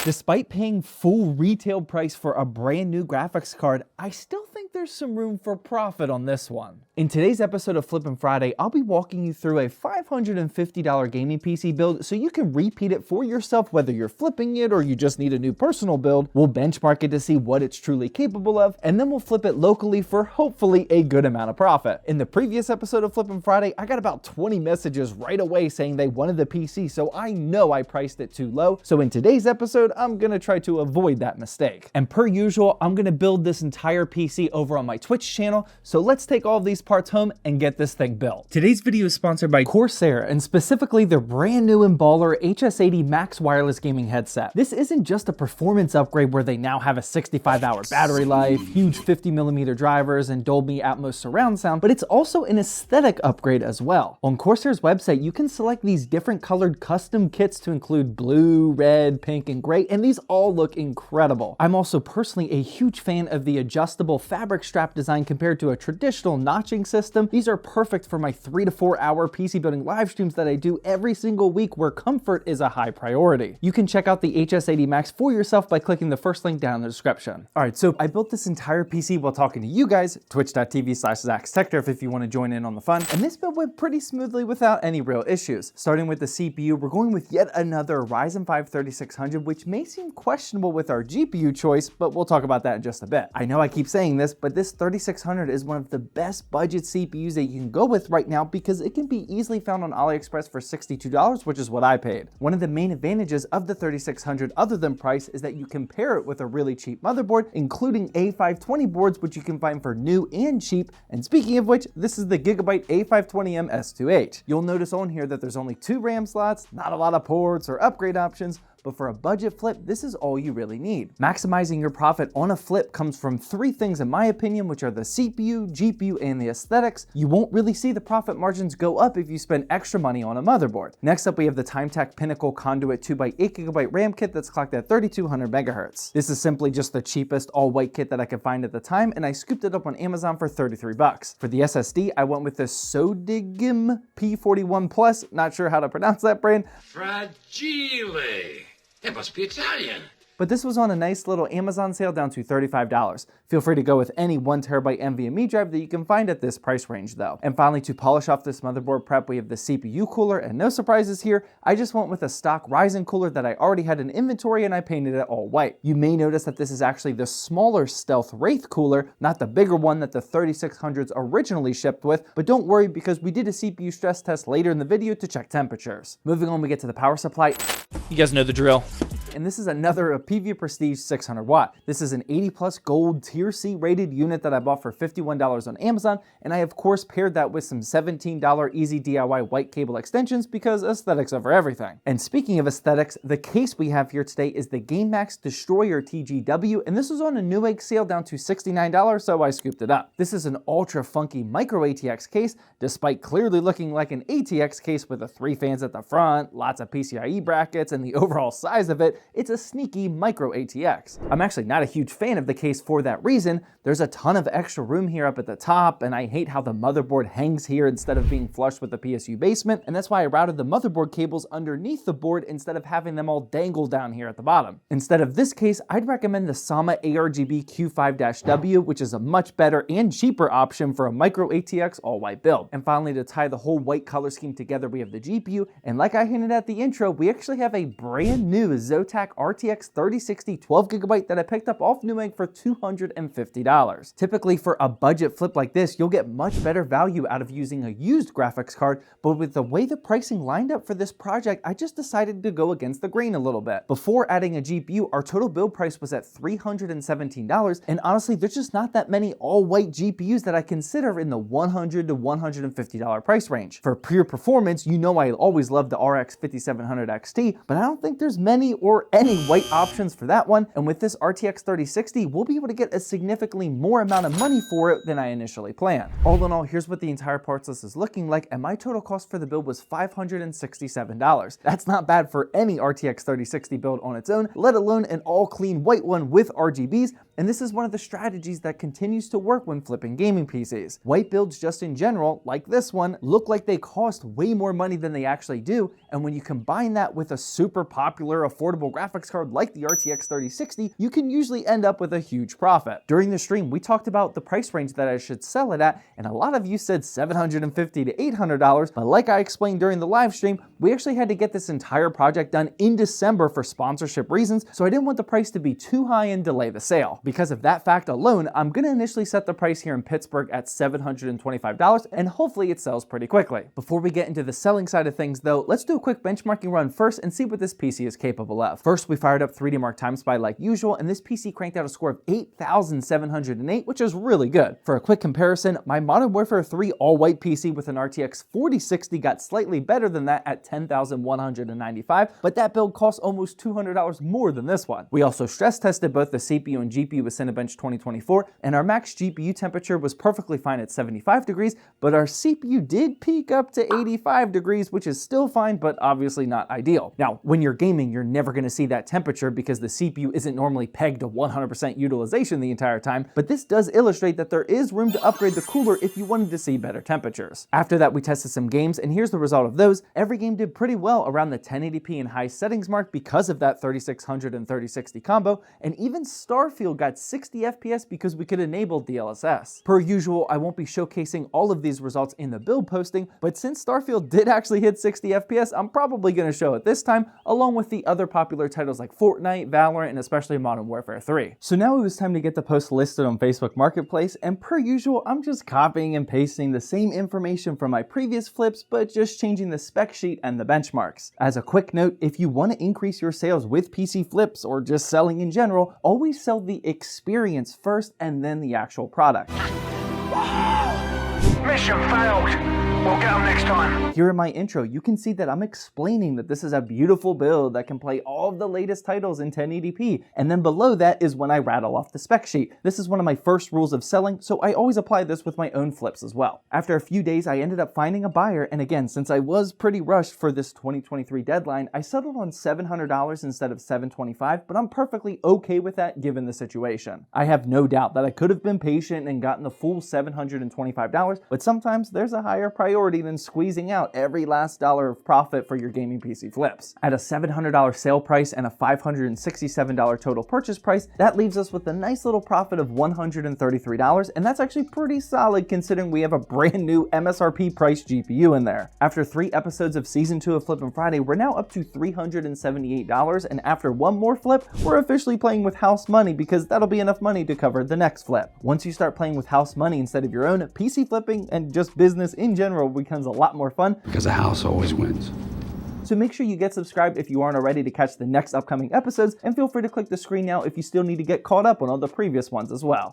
Despite paying full retail price for a brand new graphics card, I still think there's some room for profit on this one. In today's episode of Flippin' Friday, I'll be walking you through a $550 gaming PC build so you can repeat it for yourself whether you're flipping it or you just need a new personal build. We'll benchmark it to see what it's truly capable of, and then we'll flip it locally for hopefully a good amount of profit. In the previous episode of Flippin' Friday, I got about 20 messages right away saying they wanted the PC, so I know I priced it too low. So in today's episode, I'm gonna try to avoid that mistake. And per usual, I'm gonna build this entire PC over on my Twitch channel, so let's take all of these parts home and get this thing built. Today's video is sponsored by Corsair, and specifically their brand new and baller HS80 Max wireless gaming headset. This isn't just a performance upgrade where they now have a 65-hour battery life, huge 50mm drivers, and Dolby Atmos surround sound, but it's also an aesthetic upgrade as well. On Corsair's website, you can select these different colored custom kits to include blue, red, pink, and gray, and these all look incredible. I'm also personally a huge fan of the adjustable fabric strap design compared to a traditional notching system. These are perfect for my 3 to 4 hour PC building live streams that I do every single week where comfort is a high priority. You can check out the HS80 Max for yourself by clicking the first link down in the description. All right, so I built this entire PC while talking to you guys, twitch.tv/ZachTechTurf if you want to join in on the fun, and this build went pretty smoothly without any real issues. Starting with the CPU, we're going with yet another Ryzen 5 3600, which may seem questionable with our GPU choice, but we'll talk about that in just a bit. I know I keep saying this, but this 3600 is one of the best budget CPUs that you can go with right now because it can be easily found on AliExpress for $62, which is what I paid. One of the main advantages of the 3600 other than price is that you can pair it with a really cheap motherboard, including A520 boards, which you can find for new and cheap. And speaking of which, this is the Gigabyte A520M S28. You'll notice on here that there's only 2 RAM slots, not a lot of ports or upgrade options, but for a budget flip, this is all you really need. Maximizing your profit on a flip comes from 3 things in my opinion, which are the CPU, GPU, and the aesthetics. You won't really see the profit margins go up if you spend extra money on a motherboard. Next up, we have the Timetech Pinnacle Conduit 2x8GB RAM kit that's clocked at 3200 MHz. This is simply just the cheapest all-white kit that I could find at the time, and I scooped it up on Amazon for 33 bucks. For the SSD, I went with the Sodigim P41 Plus, not sure how to pronounce that brand. Fragile. It must be Italian. But this was on a nice little Amazon sale down to $35. Feel free to go with any 1TB NVMe drive that you can find at this price range though. And finally, to polish off this motherboard prep, we have the CPU cooler, and no surprises here. I just went with a stock Ryzen cooler that I already had in inventory and I painted it all white. You may notice that this is actually the smaller Stealth Wraith cooler, not the bigger one that the 3600s originally shipped with, but don't worry because we did a CPU stress test later in the video to check temperatures. Moving on, we get to the power supply. You guys know the drill. And this is another PV Prestige 600 watt. This is an 80 plus gold tier C rated unit that I bought for $51 on Amazon, and I of course paired that with some $17 easy DIY white cable extensions because aesthetics over everything. And speaking of aesthetics, the case we have here today is the Gamemax Destroyer TGW, and this was on a Newegg sale down to $69, so I scooped it up. This is an ultra funky micro ATX case, despite clearly looking like an ATX case with the 3 fans at the front, lots of PCIe brackets, and the overall size of it. It's a sneaky micro ATX. I'm actually not a huge fan of the case for that reason. There's a ton of extra room here up at the top, and I hate how the motherboard hangs here instead of being flush with the PSU basement, and that's why I routed the motherboard cables underneath the board instead of having them all dangle down here at the bottom. Instead of this case, I'd recommend the Sama ARGB Q5-W, which is a much better and cheaper option for a micro ATX all-white build. And finally, to tie the whole white color scheme together, we have the GPU, and like I hinted at the intro, we actually have a brand new Zotac RTX 3060 12GB that I picked up off Newegg for $250. Typically for a budget flip like this, you'll get much better value out of using a used graphics card, but with the way the pricing lined up for this project, I just decided to go against the grain a little bit. Before adding a GPU, our total build price was at $317, and honestly, there's just not that many all-white GPUs that I consider in the $100 to $150 price range. For pure performance, you know I always love the RX 5700 XT, but I don't think there's many or any white options for that one, and with this RTX 3060, we'll be able to get a significantly more amount of money for it than I initially planned. All in all, here's what the entire parts list is looking like, and my total cost for the build was $567. That's not bad for any RTX 3060 build on its own, let alone an all clean white one with RGBs, and this is one of the strategies that continues to work when flipping gaming PCs. White builds just in general, like this one, look like they cost way more money than they actually do, and when you combine that with a super popular, affordable entry-level graphics card like the RTX 3060, you can usually end up with a huge profit. During the stream, we talked about the price range that I should sell it at, and a lot of you said $750 to $800, but like I explained during the live stream, we actually had to get this entire project done in December for sponsorship reasons, so I didn't want the price to be too high and delay the sale. Because of that fact alone, I'm gonna initially set the price here in Pittsburgh at $725, and hopefully it sells pretty quickly. Before we get into the selling side of things though, let's do a quick benchmarking run first and see what this PC is capable of. First, we fired up 3D Mark Time Spy like usual, and this PC cranked out a score of 8,708, which is really good. For a quick comparison, my Modern Warfare 3 all-white PC with an RTX 4060 got slightly better than that at 10,195, but that build costs almost $200 more than this one. We also stress tested both the CPU and GPU with Cinebench 2024, and our max GPU temperature was perfectly fine at 75 degrees, but our CPU did peak up to 85 degrees, which is still fine, but obviously not ideal. Now, when you're gaming, you're never gonna see that temperature because the CPU isn't normally pegged to 100% utilization the entire time, but this does illustrate that there is room to upgrade the cooler if you wanted to see better temperatures. After that, we tested some games, and here's the result of those. Every game did pretty well around the 1080p and high settings mark because of that 3600 and 3060 combo, and even Starfield got 60 FPS because we could enable DLSS. Per usual, I won't be showcasing all of these results in the build posting, but since Starfield did actually hit 60 FPS, I'm probably going to show it this time, along with the other popular titles like Fortnite, Valorant, and especially Modern Warfare 3. So now it was time to get the post listed on Facebook Marketplace, and per usual, I'm just copying and pasting the same information from my previous flips, but just changing the spec sheet and the benchmarks. As a quick note, if you want to increase your sales with PC flips or just selling in general, always sell the experience first and then the actual product. Mission failed. We'll get them next time. Here in my intro, you can see that I'm explaining that this is a beautiful build that can play all of the latest titles in 1080p. And then below that is when I rattle off the spec sheet. This is one of my first rules of selling, so I always apply this with my own flips as well. After a few days, I ended up finding a buyer. And again, since I was pretty rushed for this 2023 deadline, I settled on $700 instead of $725, but I'm perfectly okay with that given the situation. I have no doubt that I could have been patient and gotten the full $725, but sometimes there's a higher priority than squeezing out every last dollar of profit for your gaming PC flips. At a $700 sale price and a $567 total purchase price, that leaves us with a nice little profit of $133, and that's actually pretty solid considering we have a brand new MSRP price GPU in there. After 3 episodes of Season 2 of Flippin' Friday, we're now up to $378, and after one more flip, we're officially playing with house money because that'll be enough money to cover the next flip. Once you start playing with house money instead of your own, PC flipping and just business in general becomes a lot more fun. Because the house always wins. So make sure you get subscribed if you aren't already to catch the next upcoming episodes, and feel free to click the screen now if you still need to get caught up on all the previous ones as well.